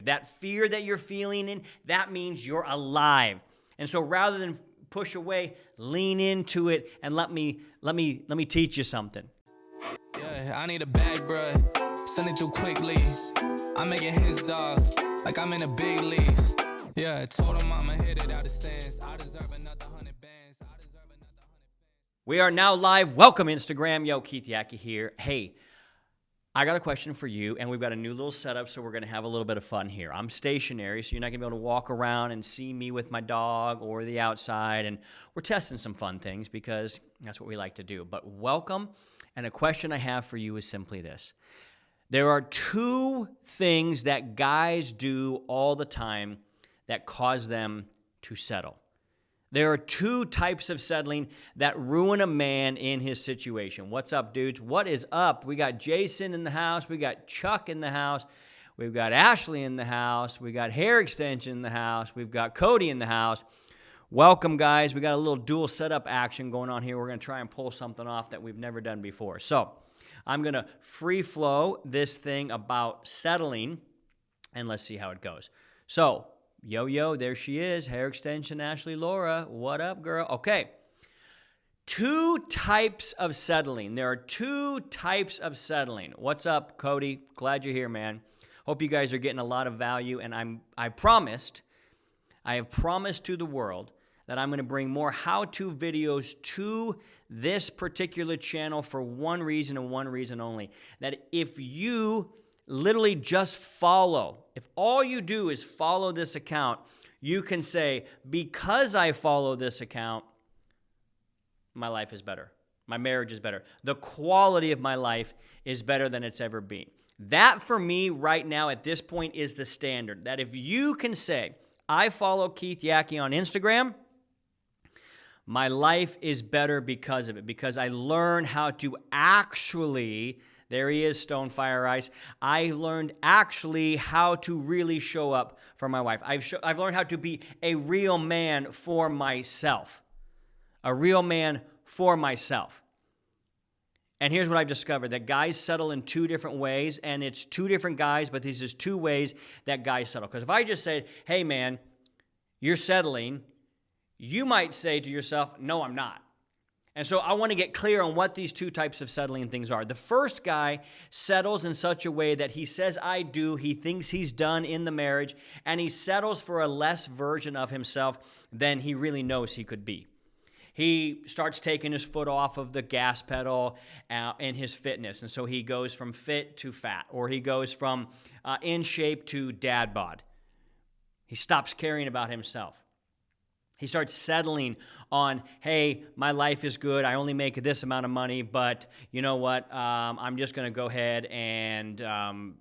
That fear that you're feeling in, that means you're alive. And so rather than push away, lean into it and let me teach you something. Yeah, I need a bag, bruh. Send it through quickly. I'm making his dog like I'm in a big leagues. Yeah, told him I'ma hit it out of stance. I deserve another 100 bands. We are now live. Welcome, Instagram. Yo, Keith Yackey here. Hey, I got a question for you, and we've got a new little setup, so we're going to have a little bit of fun here. I'm stationary, so you're not going to be able to walk around and see me with my dog or the outside, and we're testing some fun things because that's what we like to do. But welcome, and a question I have for you is simply this. There are two things that guys do all the time that cause them to settle. There are two types of settling that ruin a man in his situation. What's up, dudes? What is up? We got Jason in the house. We got Chuck in the house. We've got Ashley in the house. We got Hair Extension in the house. We've got Cody in the house. Welcome, guys. We got a little dual setup action going on here. We're going to try and pull something off that we've never done before. So I'm going to free flow this thing about settling, and let's see how it goes. So, yo, there she is. Hair Extension, Ashley Laura. What up, girl? Okay. Two types of settling. There are two types of settling. What's up, Cody? Glad you're here, man. Hope you guys are getting a lot of value, and I have promised to the world that I'm going to bring more how-to videos to this particular channel for one reason and one reason only. That if you literally just follow, if all you do is follow this account, you can say, because I follow this account, my life is better. My marriage is better. The quality of my life is better than it's ever been. That for me right now at this point is the standard. That if you can say, I follow Keith Yackey on Instagram, my life is better because of it. Because I learn how to actually, there he is, Stone Fire Ice. I learned actually how to really show up for my wife. I've learned how to be a real man for myself. A real man for myself. And here's what I've discovered, that guys settle in two different ways, and it's two different guys, but these is two ways that guys settle. Because if I just say, hey man, you're settling, you might say to yourself, no, I'm not. And so I want to get clear on what these two types of settling things are. The first guy settles in such a way that he says, I do, he thinks he's done in the marriage, and he settles for a less version of himself than he really knows he could be. He starts taking his foot off of the gas pedal in his fitness, and so he goes from fit to fat, or he goes from in shape to dad bod. He stops caring about himself. He starts settling on, hey, my life is good. I only make this amount of money, but you know what? I'm just going to go ahead and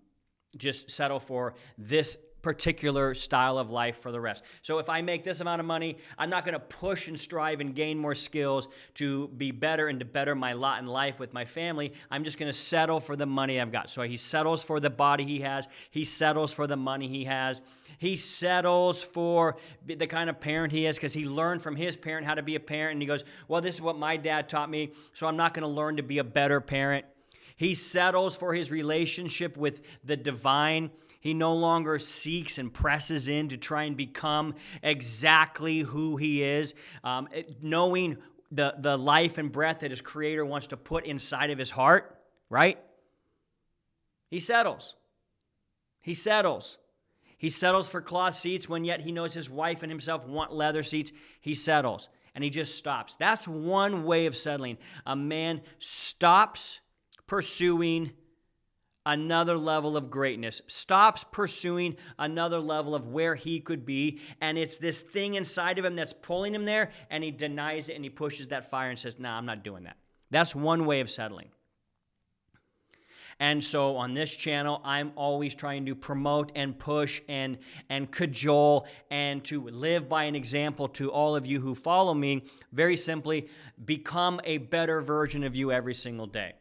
just settle for this particular style of life for the rest. So if I make this amount of money, I'm not going to push and strive and gain more skills to be better and to better my lot in life with my family. I'm just going to settle for the money I've got. So he settles for the body he has. He settles for the money he has. He settles for the kind of parent he is because he learned from his parent how to be a parent. And he goes, well, this is what my dad taught me, so I'm not going to learn to be a better parent. He settles for his relationship with the divine. He no longer seeks and presses in to try and become exactly who he is, knowing the life and breath that his creator wants to put inside of his heart, right? He settles. He settles. He settles for cloth seats when yet he knows his wife and himself want leather seats. He settles, and he just stops. That's one way of settling. A man stops pursuing another level of greatness, stops pursuing another level of where he could be, and it's this thing inside of him that's pulling him there, and he denies it, and he pushes that fire and says, nah, I'm not doing that. That's one way of settling. And so on this channel, I'm always trying to promote and push and cajole and to live by an example to all of you who follow me. Very simply, become a better version of you every single day.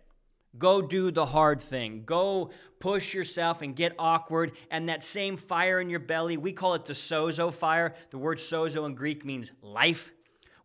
Go do the hard thing. Go push yourself and get awkward. And that same fire in your belly, we call it the sozo fire. The word sozo in Greek means life.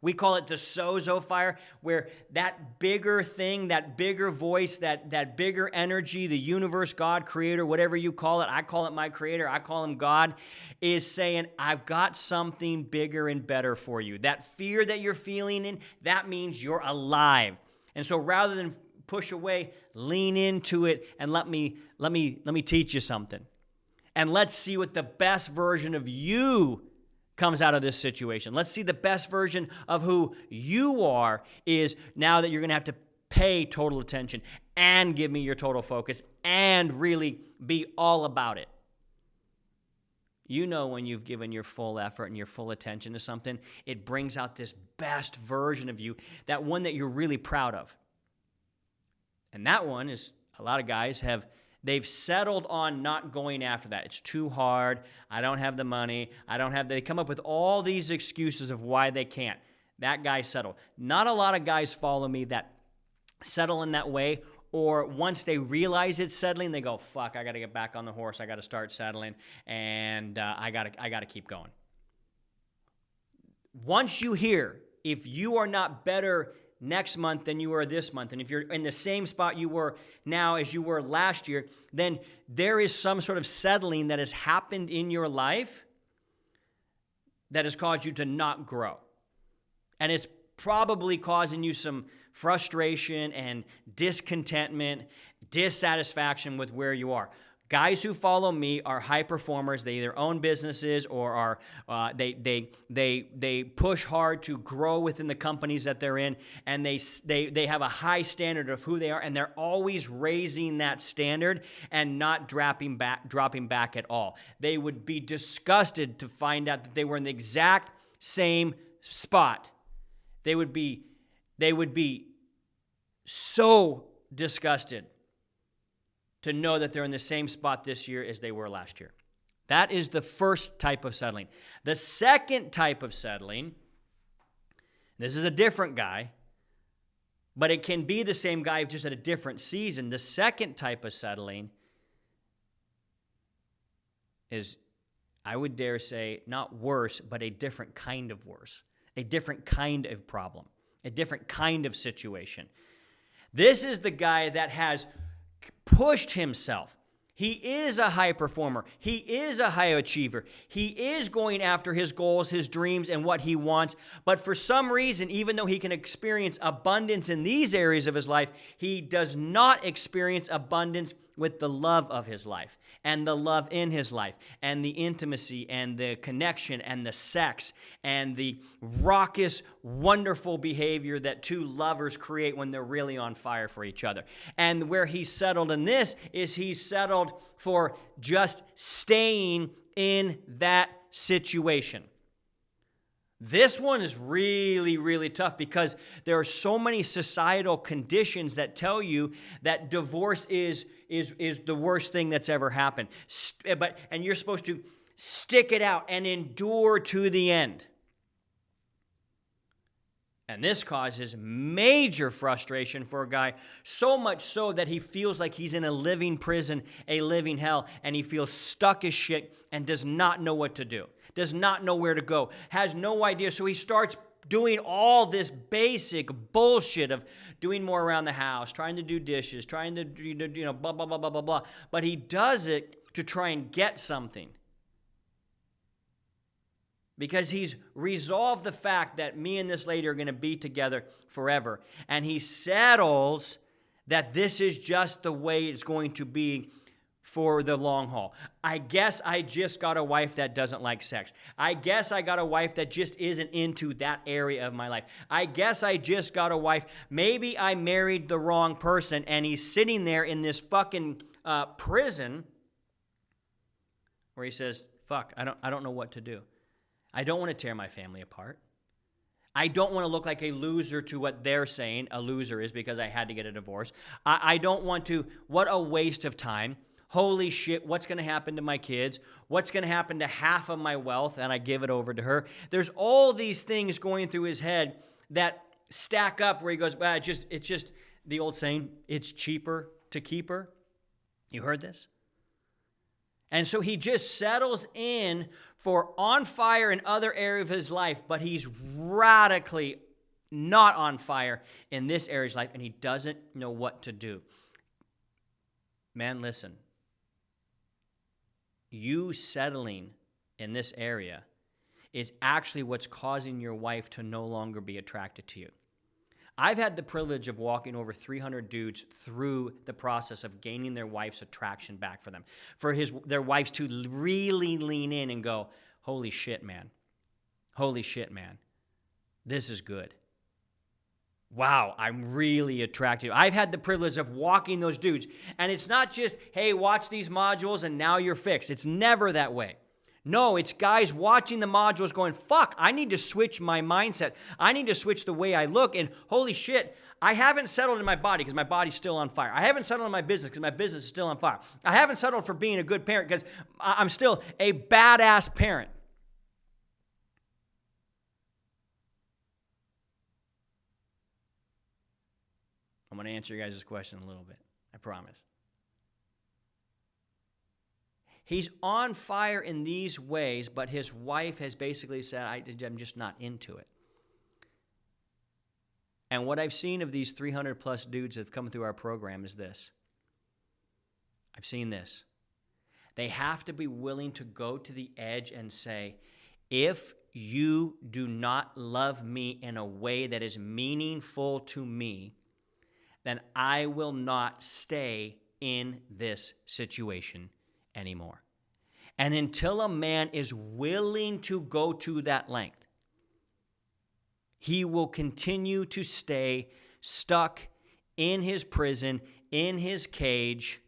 We call it the sozo fire, where that bigger thing, that bigger voice, that bigger energy, the universe, God, creator, whatever you call it, I call it my creator, I call him God, is saying, I've got something bigger and better for you. That fear that you're feeling, that means you're alive. And so rather than push away, lean into it and let me teach you something. And let's see what the best version of you comes out of this situation. Let's see the best version of who you are is now that you're going to have to pay total attention and give me your total focus and really be all about it. You know when you've given your full effort and your full attention to something, it brings out this best version of you, that one that you're really proud of. And that one is, a lot of guys they've settled on not going after that. It's too hard. I don't have the money. They come up with all these excuses of why they can't. That guy settled. Not a lot of guys follow me that settle in that way, or once they realize it's settling, they go, fuck, I got to get back on the horse. I got to start settling, and I got to keep going. Once you hear, if you are not better next month than you were this month, and if you're in the same spot you were now as you were last year, then there is some sort of settling that has happened in your life that has caused you to not grow. And it's probably causing you some frustration and discontentment, dissatisfaction with where you are. Guys who follow me are high performers. They either own businesses or they push hard to grow within the companies that they're in, and they have a high standard of who they are, and they're always raising that standard and not dropping back at all. They would be disgusted to find out that they were in the exact same spot. They would be so disgusted to know that they're in the same spot this year as they were last year. That is the first type of settling. The second type of settling, this is a different guy, but it can be the same guy just at a different season. The second type of settling is, I would dare say, not worse, but a different kind of worse, a different kind of problem, a different kind of situation. This is the guy that has pushed himself. He is a high performer. He is a high achiever. He is going after his goals, his dreams, and what he wants. But for some reason, even though he can experience abundance in these areas of his life, he does not experience abundance with the love of his life and the love in his life and the intimacy and the connection and the sex and the raucous, wonderful behavior that two lovers create when they're really on fire for each other. And where he's settled in this is he's settled for just staying in that situation. This one is really, really tough because there are so many societal conditions that tell you that divorce is the worst thing that's ever happened. And you're supposed to stick it out and endure to the end. And this causes major frustration for a guy, so much so that he feels like he's in a living prison, a living hell, and he feels stuck as shit and does not know what to do, does not know where to go, has no idea. So he starts doing all this basic bullshit of doing more around the house, trying to do dishes, trying to, blah, blah, blah, blah, blah, blah. But he does it to try and get something. Because he's resolved the fact that me and this lady are going to be together forever. And he settles that this is just the way it's going to be for the long haul. I guess I just got a wife that doesn't like sex. I guess I got a wife that just isn't into that area of my life. I guess I just got a wife. Maybe I married the wrong person, and he's sitting there in this fucking prison where he says, fuck, I don't know what to do. I don't want to tear my family apart. I don't want to look like a loser to what they're saying a loser is because I had to get a divorce. I don't want to, what a waste of time. Holy shit, what's going to happen to my kids? What's going to happen to half of my wealth? And I give it over to her. There's all these things going through his head that stack up where he goes, well, it's just the old saying, it's cheaper to keep her. You heard this? And so he just settles in for on fire in other areas of his life, but he's radically not on fire in this area of his life, and he doesn't know what to do. Man, listen. You settling in this area is actually what's causing your wife to no longer be attracted to you. I've had the privilege of walking over 300 dudes through the process of gaining their wife's attraction back for them, for their wives to really lean in and go, holy shit, man. Holy shit, man. This is good. Wow, I'm really attracted. I've had the privilege of walking those dudes, and it's not just, hey, watch these modules and now you're fixed. It's never that way. No, it's guys watching the modules going, fuck, I need to switch my mindset. I need to switch the way I look, and holy shit, I haven't settled in my body because my body's still on fire. I haven't settled in my business because my business is still on fire. I haven't settled for being a good parent because I'm still a badass parent. I'm going to answer your guys' question a little bit. I promise. He's on fire in these ways, but his wife has basically said, I'm just not into it. And what I've seen of these 300 plus dudes that have come through our program is this. I've seen this. They have to be willing to go to the edge and say, if you do not love me in a way that is meaningful to me, then I will not stay in this situation anymore. And until a man is willing to go to that length, he will continue to stay stuck in his prison, in his cage,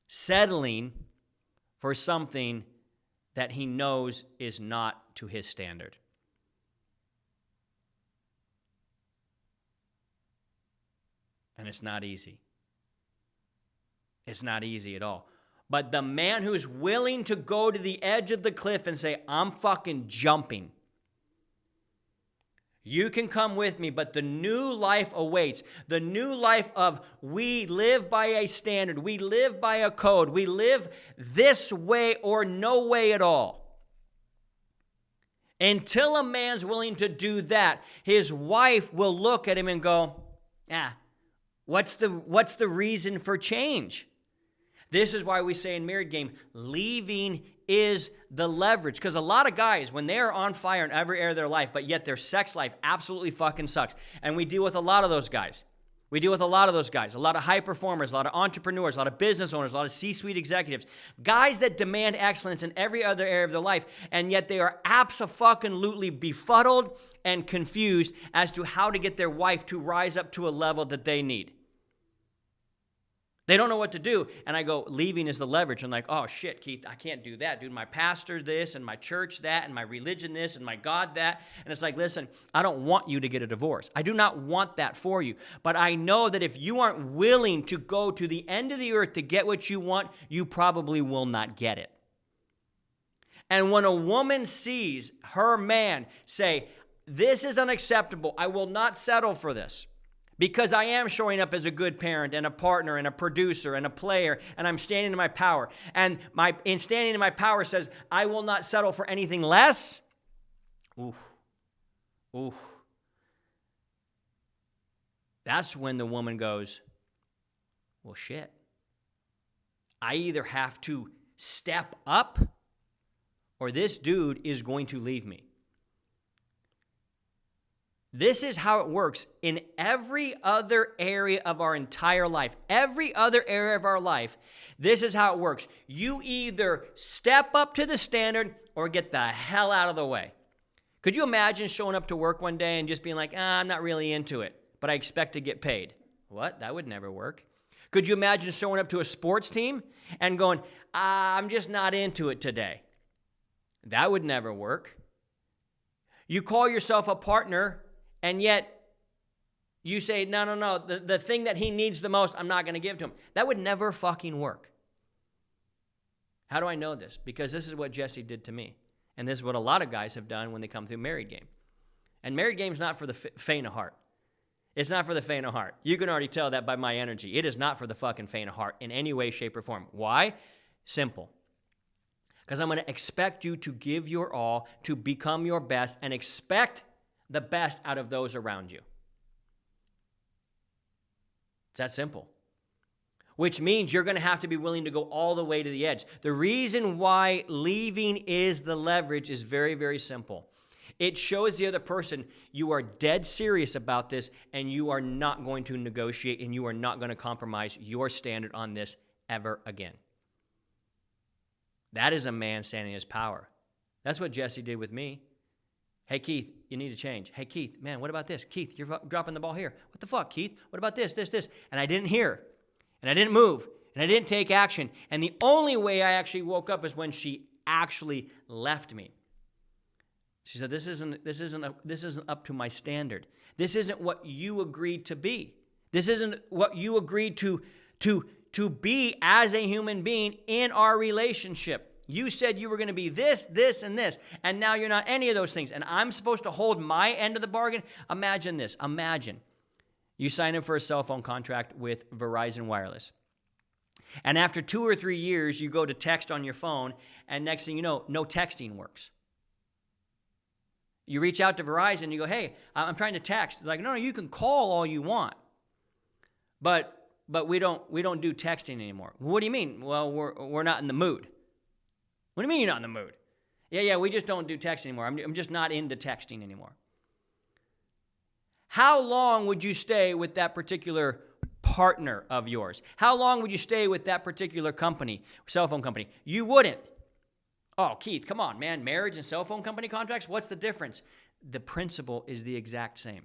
settling for something that he knows is not to his standard. And it's not easy. It's not easy at all. But the man who's willing to go to the edge of the cliff and say, I'm fucking jumping. You can come with me, but the new life awaits. The new life of we live by a standard. We live by a code. We live this way or no way at all. Until a man's willing to do that, his wife will look at him and go, what's the reason for change? This is why we say in Married Game, leaving is the leverage. Because a lot of guys, when they are on fire in every area of their life, but yet their sex life absolutely fucking sucks. And we deal with a lot of those guys. A lot of high performers, a lot of entrepreneurs, a lot of business owners, a lot of C-suite executives. Guys that demand excellence in every other area of their life, and yet they are abso-fucking-lutely befuddled and confused as to how to get their wife to rise up to a level that they need. They don't know what to do. And I go, leaving is the leverage. I'm like, oh, shit, Keith, I can't do that, dude. My pastor this, and my church that, and my religion this, and my God that. And it's like, listen, I don't want you to get a divorce. I do not want that for you. But I know that if you aren't willing to go to the end of the earth to get what you want, you probably will not get it. And when a woman sees her man say, this is unacceptable, I will not settle for this, because I am showing up as a good parent and a partner and a producer and a player, and I'm standing in my power. And in standing in my power says, I will not settle for anything less. Oof. That's when the woman goes, well, shit. I either have to step up or this dude is going to leave me. This is how it works in every other area of our entire life. Every other area of our life, this is how it works. You either step up to the standard or get the hell out of the way. Could you imagine showing up to work one day and just being like, I'm not really into it, but I expect to get paid? What? That would never work. Could you imagine showing up to a sports team and going, I'm just not into it today? That would never work. You call yourself a partner, and yet you say, no, the thing that he needs the most, I'm not going to give to him. That would never fucking work. How do I know this? Because this is what Jesse did to me. And this is what a lot of guys have done when they come through Married Game. And Married Game is not for the faint of heart. It's not for the faint of heart. You can already tell that by my energy. It is not for the fucking faint of heart in any way, shape, or form. Why? Simple. Because I'm going to expect you to give your all, to become your best, and expect the best out of those around you. It's that simple. Which means you're going to have to be willing to go all the way to the edge. The reason why leaving is the leverage is very, very simple. It shows the other person you are dead serious about this and you are not going to negotiate and you are not going to compromise your standard on this ever again. That is a man standing in his power. That's what Jesse did with me. Hey, Keith, you need to change. Hey, Keith, man, what about this? Keith, you're dropping the ball here. What the fuck, Keith? What about this? And I didn't hear. And I didn't move. And I didn't take action. And the only way I actually woke up is when she actually left me. She said, this isn't up to my standard. This isn't what you agreed to be. This isn't what you agreed to be as a human being in our relationship. You said you were going to be this, and this, and now you're not any of those things. And I'm supposed to hold my end of the bargain? Imagine this. Imagine you sign up for a cell phone contract with Verizon Wireless. And after 2 or 3 years, you go to text on your phone, and next thing you know, no texting works. You reach out to Verizon, and you go, hey, I'm trying to text. They're like, no, you can call all you want. But we don't do texting anymore. What do you mean? Well, we're not in the mood. What do you mean you're not in the mood? Yeah, we just don't do texting anymore. I'm just not into texting anymore. How long would you stay with that particular partner of yours? How long would you stay with that particular company, cell phone company? You wouldn't. Oh, Keith, come on, man. Marriage and cell phone company contracts, what's the difference? The principle is the exact same.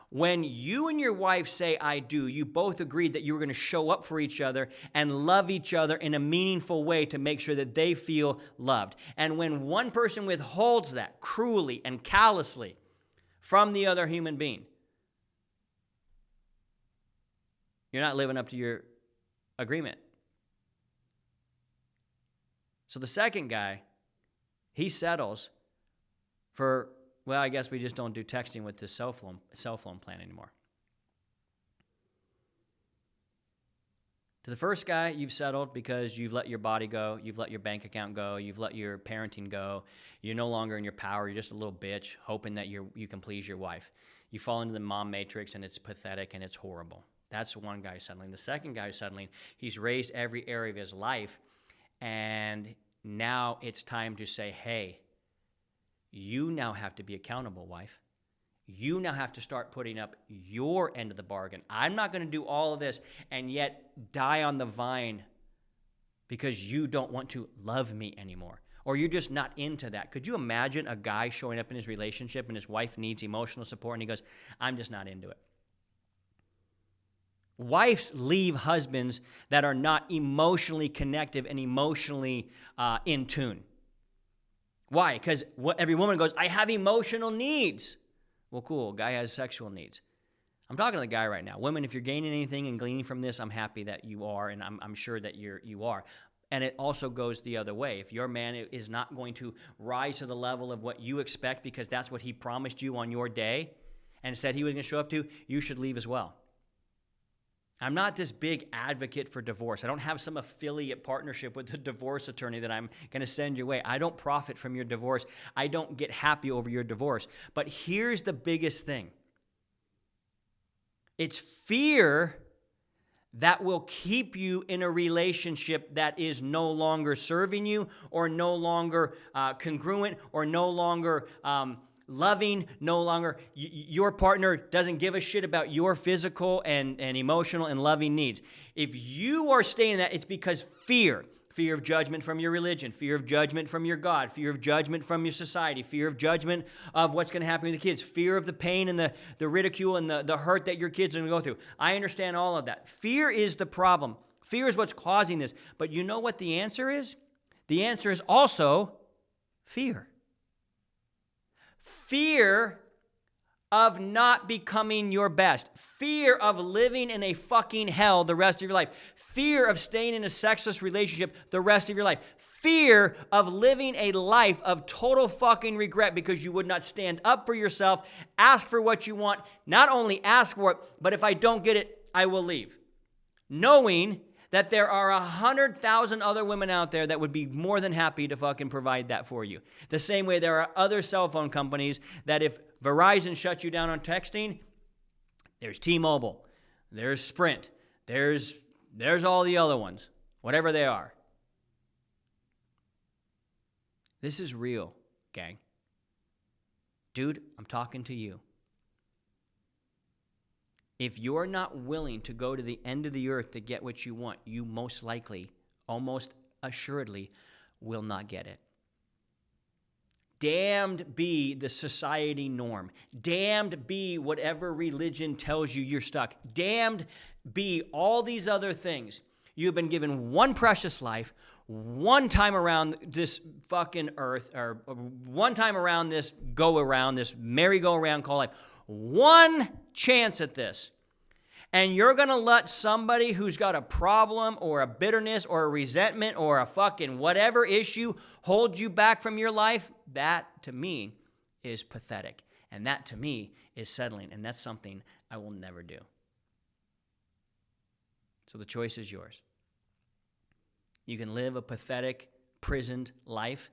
When you and your wife say, I do, you both agreed that you were going to show up for each other and love each other in a meaningful way to make sure that they feel loved. And when one person withholds that cruelly and callously from the other human being, you're not living up to your agreement. So the second guy, he settles for, well, I guess we just don't do texting with this cell phone plan anymore. To the first guy, you've settled because you've let your body go, you've let your bank account go, you've let your parenting go. You're no longer in your power. You're just a little bitch hoping that you can please your wife. You fall into the mom matrix, and it's pathetic and it's horrible. That's one guy settling. The second guy settling, he's raised every area of his life, and now it's time to say, hey, you now have to be accountable, wife. You now have to start putting up your end of the bargain. I'm not going to do all of this and yet die on the vine because you don't want to love me anymore, or you're just not into that. Could you imagine a guy showing up in his relationship and his wife needs emotional support and he goes, I'm just not into it? Wives leave husbands that are not emotionally connective and emotionally in tune. Why? Because every woman goes, I have emotional needs. Well, cool. Guy has sexual needs. I'm talking to the guy right now. Women, if you're gaining anything and gleaning from this, I'm happy that you are, and I'm sure that you are. And it also goes the other way. If your man is not going to rise to the level of what you expect because that's what he promised you on your day and said he was going to show up to, you should leave as well. I'm not this big advocate for divorce. I don't have some affiliate partnership with the divorce attorney that I'm going to send you away. I don't profit from your divorce. I don't get happy over your divorce. But here's the biggest thing. It's fear that will keep you in a relationship that is no longer serving you or no longer congruent or no longer loving, no longer, your partner doesn't give a shit about your physical and emotional and loving needs. If you are staying in that, it's because fear of judgment from your religion, fear of judgment from your God, fear of judgment from your society, fear of judgment of what's going to happen with the kids, fear of the pain and the ridicule and the hurt that your kids are going to go through. I understand all of that. Fear is the problem. Fear is what's causing this. But you know what the answer is? The answer is also fear. Fear of not becoming your best. Fear of living in a fucking hell the rest of your life. Fear of staying in a sexless relationship the rest of your life. Fear of living a life of total fucking regret because you would not stand up for yourself, ask for what you want, not only ask for it, but if I don't get it, I will leave. Knowing that there are 100,000 other women out there that would be more than happy to fucking provide that for you. The same way there are other cell phone companies that if Verizon shuts you down on texting, there's T-Mobile, there's Sprint, there's all the other ones, whatever they are. This is real, gang. Dude, I'm talking to you. If you're not willing to go to the end of the earth to get what you want, you most likely, almost assuredly, will not get it. Damned be the society norm. Damned be whatever religion tells you you're stuck. Damned be all these other things. You've been given one precious life, one time around this fucking earth, or one time around this go-around, this merry-go-around called life. One chance at this. And you're going to let somebody who's got a problem or a bitterness or a resentment or a fucking whatever issue hold you back from your life? That, to me, is pathetic. And that, to me, is settling. And that's something I will never do. So the choice is yours. You can live a pathetic, prisoned life,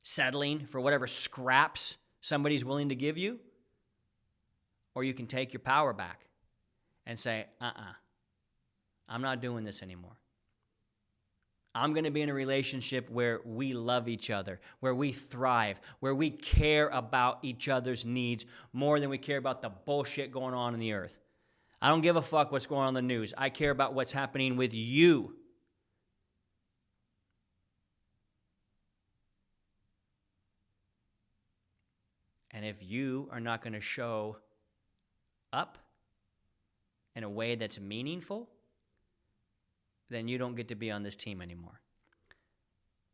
settling for whatever scraps somebody's willing to give you. Or you can take your power back and say, I'm not doing this anymore. I'm going to be in a relationship where we love each other, where we thrive, where we care about each other's needs more than we care about the bullshit going on in the earth. I don't give a fuck what's going on in the news. I care about what's happening with you. And if you are not going to show up in a way that's meaningful, then you don't get to be on this team anymore.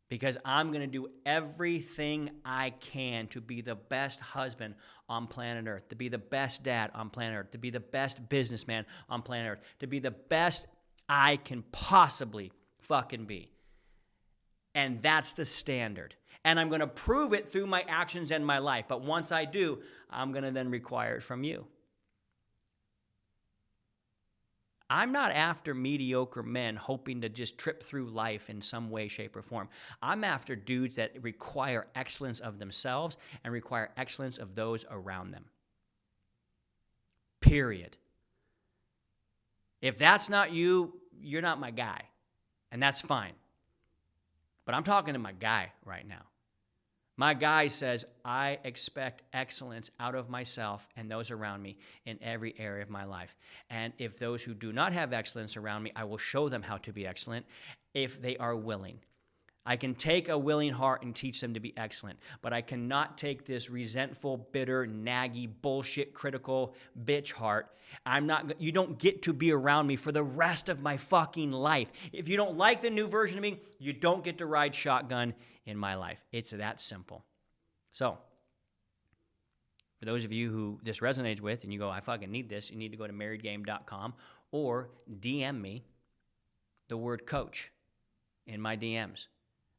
Because I'm going to do everything I can to be the best husband on planet Earth, to be the best dad on planet Earth, to be the best businessman on planet Earth, to be the best I can possibly fucking be. And that's the standard. And I'm going to prove it through my actions and my life. But once I do, I'm going to then require it from you. I'm not after mediocre men hoping to just trip through life in some way, shape, or form. I'm after dudes that require excellence of themselves and require excellence of those around them. Period. If that's not you, you're not my guy. And that's fine. But I'm talking to my guy right now. My guy says, I expect excellence out of myself and those around me in every area of my life. And if those who do not have excellence around me, I will show them how to be excellent if they are willing. I can take a willing heart and teach them to be excellent, but I cannot take this resentful, bitter, naggy, bullshit, critical bitch heart. You don't get to be around me for the rest of my fucking life. If you don't like the new version of me, you don't get to ride shotgun in my life. It's that simple. So, for those of you who this resonates with and you go, I fucking need this, you need to go to marriedgame.com or DM me the word coach in my DMs.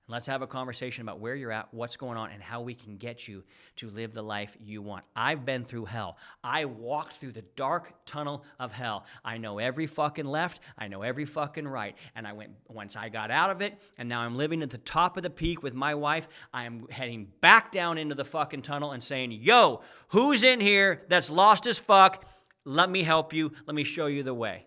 Let's have a conversation about where you're at, what's going on, and how we can get you to live the life you want. I've been through hell. I walked through the dark tunnel of hell. I know every fucking left. I know every fucking right. And once I got out of it, and now I'm living at the top of the peak with my wife, I am heading back down into the fucking tunnel and saying, yo, who's in here that's lost as fuck? Let me help you. Let me show you the way.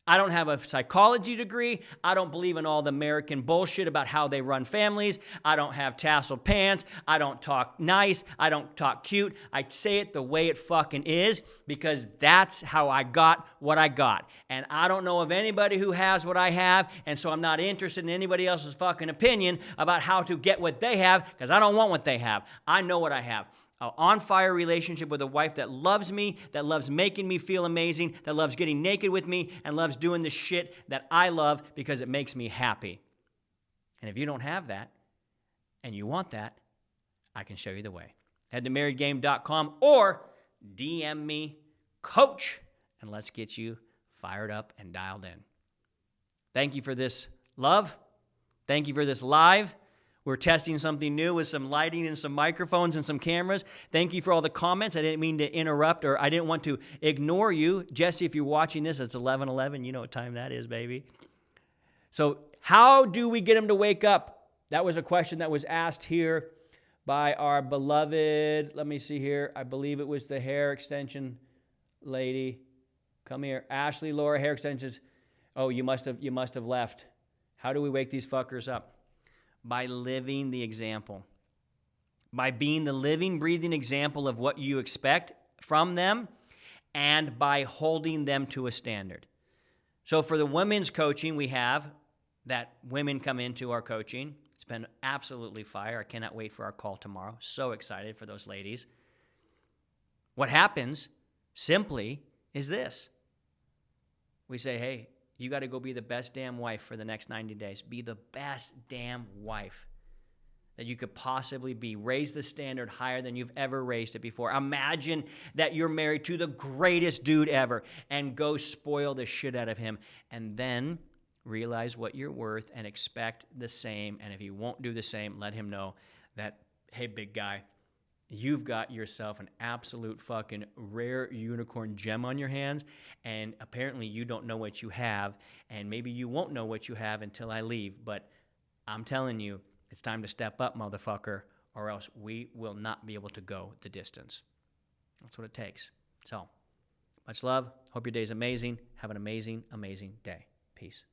I don't have a psychology degree. I don't believe in all the American bullshit about how they run families. I don't have tasseled pants. I don't talk nice. I don't talk cute. I say it the way it fucking is because that's how I got what I got. And I don't know of anybody who has what I have, and so I'm not interested in anybody else's fucking opinion about how to get what they have because I don't want what they have. I know what I have. An on-fire relationship with a wife that loves me, that loves making me feel amazing, that loves getting naked with me, and loves doing the shit that I love because it makes me happy. And if you don't have that, and you want that, I can show you the way. Head to marriedgame.com or DM me, coach, and let's get you fired up and dialed in. Thank you for this love. Thank you for this live. We're testing something new with some lighting and some microphones and some cameras. Thank you for all the comments. I didn't mean to interrupt or I didn't want to ignore you. Jesse, if you're watching this, it's 11:11. You know what time that is, baby. So how do we get them to wake up? That was a question that was asked here by our beloved, let me see here, I believe it was the hair extension lady. Come here. Ashley, Laura, hair extensions. Oh, you must have left. How do we wake these fuckers up? By living the example. By being the living, breathing example of what you expect from them, and by holding them to a standard. So for the women's coaching, we have that women come into our coaching. It's been absolutely fire. I cannot wait for our call tomorrow. So excited for those ladies. What happens simply is this. We say, hey, you got to go be the best damn wife for the next 90 days. Be the best damn wife that you could possibly be. Raise the standard higher than you've ever raised it before. Imagine that you're married to the greatest dude ever and go spoil the shit out of him. And then realize what you're worth and expect the same. And if he won't do the same, let him know that, hey, big guy, you've got yourself an absolute fucking rare unicorn gem on your hands, and apparently you don't know what you have, and maybe you won't know what you have until I leave, but I'm telling you, it's time to step up, motherfucker, or else we will not be able to go the distance. That's what it takes. So, much love. Hope your day's amazing. Have an amazing, amazing day. Peace.